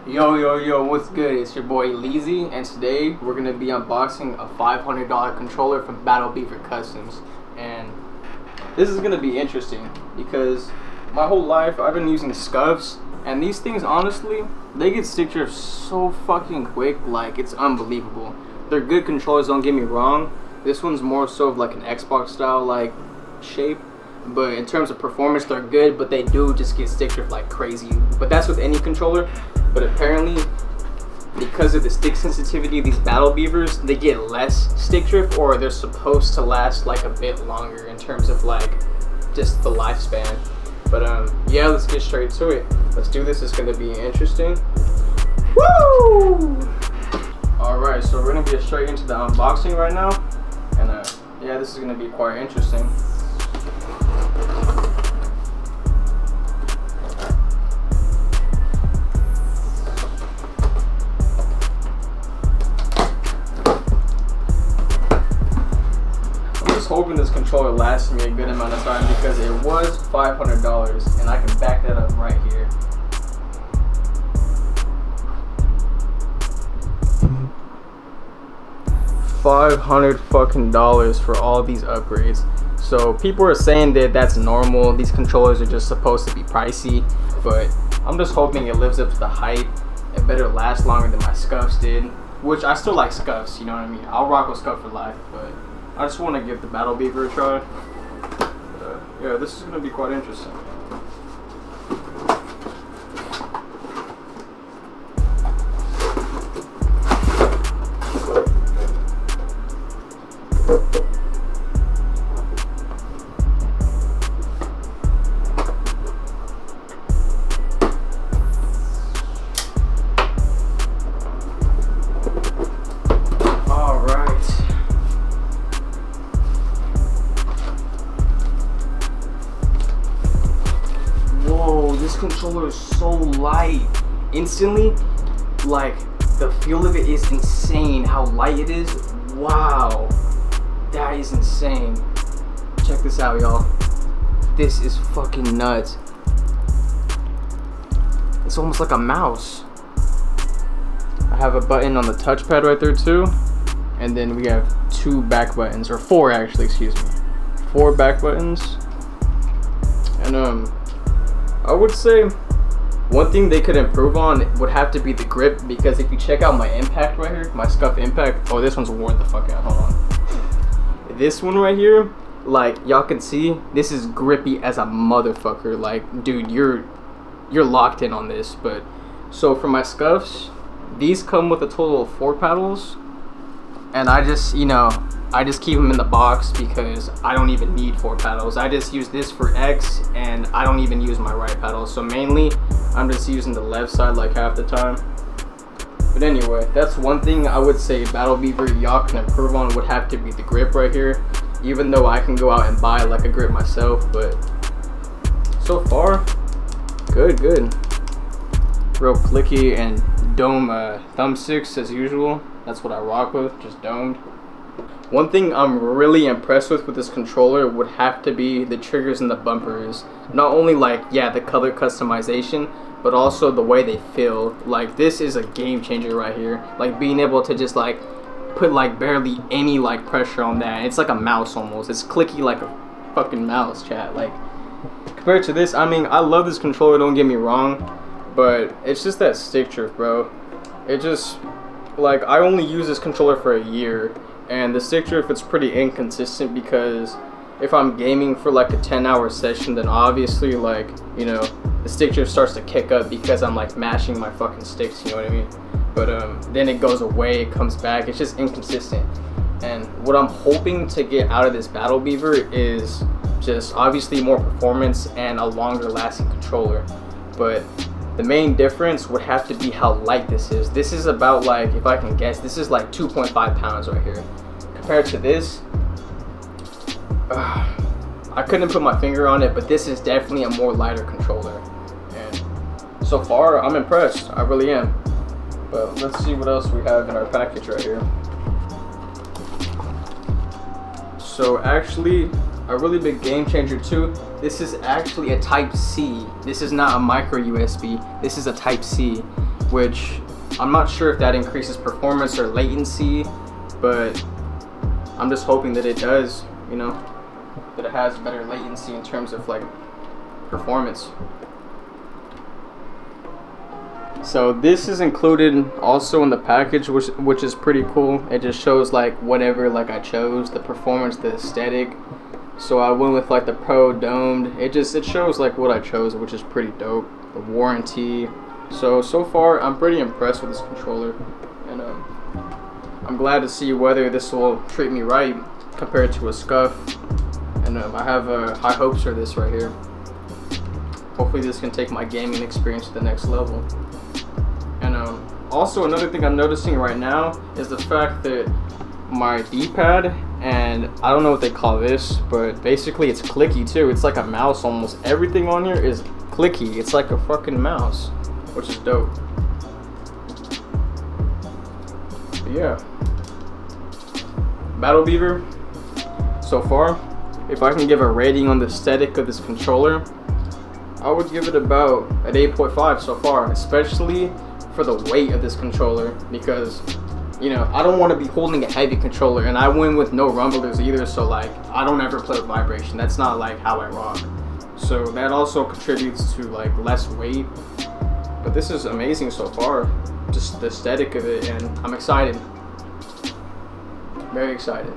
Yo, what's good? It's your boy Leezy, and today we're gonna be unboxing a $500 controller from Beaver Customs. And this is gonna be interesting because my whole life I've been using scuffs, and these things, honestly, they get stick drift so fucking quick, like it's unbelievable. They're good controllers, don't get me wrong. This one's more so of like an Xbox style like shape. But in terms of performance, they're good, but they do just get stick drift like crazy. But that's with any controller. But apparently, because of the stick sensitivity of these Beavers, they get less stick drift, or they're supposed to last like a bit longer in terms of like just the lifespan. But yeah, let's get straight to it. Let's do this. It's gonna be interesting. Woo! All right, so we're gonna get straight into the unboxing right now, and yeah, this is gonna be quite interesting. Hoping this controller lasts me a good amount of time because it was $500, and I can back that up right here. $500 fucking for all these upgrades. So people are saying that that's normal. These controllers are just supposed to be pricey, but I'm just hoping it lives up to the hype. It better last longer than my scuffs did, which I still like scuffs. You know what I mean? I'll rock with scuff for life, but I just want to give the Beaver a try. Yeah, this is going to be quite interesting. This controller is so light. Instantly, like, the feel of it is insane. How light it is. Wow. That is insane. Check this out, y'all. This is fucking nuts. It's almost like a mouse. I have a button on the touchpad right there too. And then we have 2 back buttons, or 4 actually, excuse me. 4 back buttons. And I would say one thing they could improve on would have to be the grip, because if you check out my impact right here, my scuff impact, oh, this one's worn the fuck out, hold on. This one right here, like, y'all can see, this is grippy as a motherfucker. Like, dude, you're locked in on this. But so for my scuffs, these come with a total of 4 paddles, and I just, I just keep them in the box because I don't even need 4 paddles. I just use this for X, and I don't even use my right paddle. So mainly, I'm just using the left side like half the time. But anyway, that's one thing I would say Beaver y'all can improve on would have to be the grip right here. Even though I can go out and buy like a grip myself, but so far, good. Real clicky and dome thumbsticks as usual. That's what I rock with, just domed. One thing I'm really impressed with this controller would have to be the triggers and the bumpers. Not only like, yeah, the color customization, but also the way they feel. Like, this is a game changer right here. Like, being able to just like put like barely any like pressure on that. It's like a mouse almost. It's clicky like a fucking mouse, chat. Like, compared to this, I mean, I love this controller, don't get me wrong, but it's just that stick drift, bro. It just, like, I only use this controller for a year. And the stick drift, it's pretty inconsistent, because if I'm gaming for like a 10-hour session, then obviously, like, the stick drift starts to kick up because I'm like mashing my fucking sticks, you know what I mean? But then it goes away, it comes back, it's just inconsistent. And what I'm hoping to get out of this Beaver is just obviously more performance and a longer lasting controller. But the main difference would have to be how light this is. This is about, like, if I can guess, this is like 2.5 pounds right here. Compared to this, I couldn't put my finger on it, but this is definitely a more lighter controller. And so far, I'm impressed. I really am. But let's see what else we have in our package right here. So actually, a really big game changer too. This is actually a Type C. This is not a micro USB. This is a Type C, which I'm not sure if that increases performance or latency, but I'm just hoping that it does, you know, that it has better latency in terms of like performance. So this is included also in the package, which is pretty cool. It just shows like whatever like I chose, the performance, the aesthetic. So I went with like the Pro domed. It shows like what I chose, which is pretty dope. The warranty. So far I'm pretty impressed with this controller, and I'm glad to see whether this will treat me right compared to a Scuff. And I have high hopes for this right here. Hopefully this can take my gaming experience to the next level. And also another thing I'm noticing right now is the fact that my D-pad, and I don't know what they call this, but basically it's clicky too. It's like a mouse almost. Everything on here is clicky. It's like a fucking mouse, which is dope. But yeah, Battle Beaver so far, if I can give a rating on the aesthetic of this controller, I would give it about an 8.5 so far, especially for the weight of this controller, because you know, I don't want to be holding a heavy controller, and I win with no rumblers either, so like I don't ever play with vibration. That's not like how I rock. So that also contributes to like less weight. But this is amazing so far, just the aesthetic of it, and I'm excited. Very excited.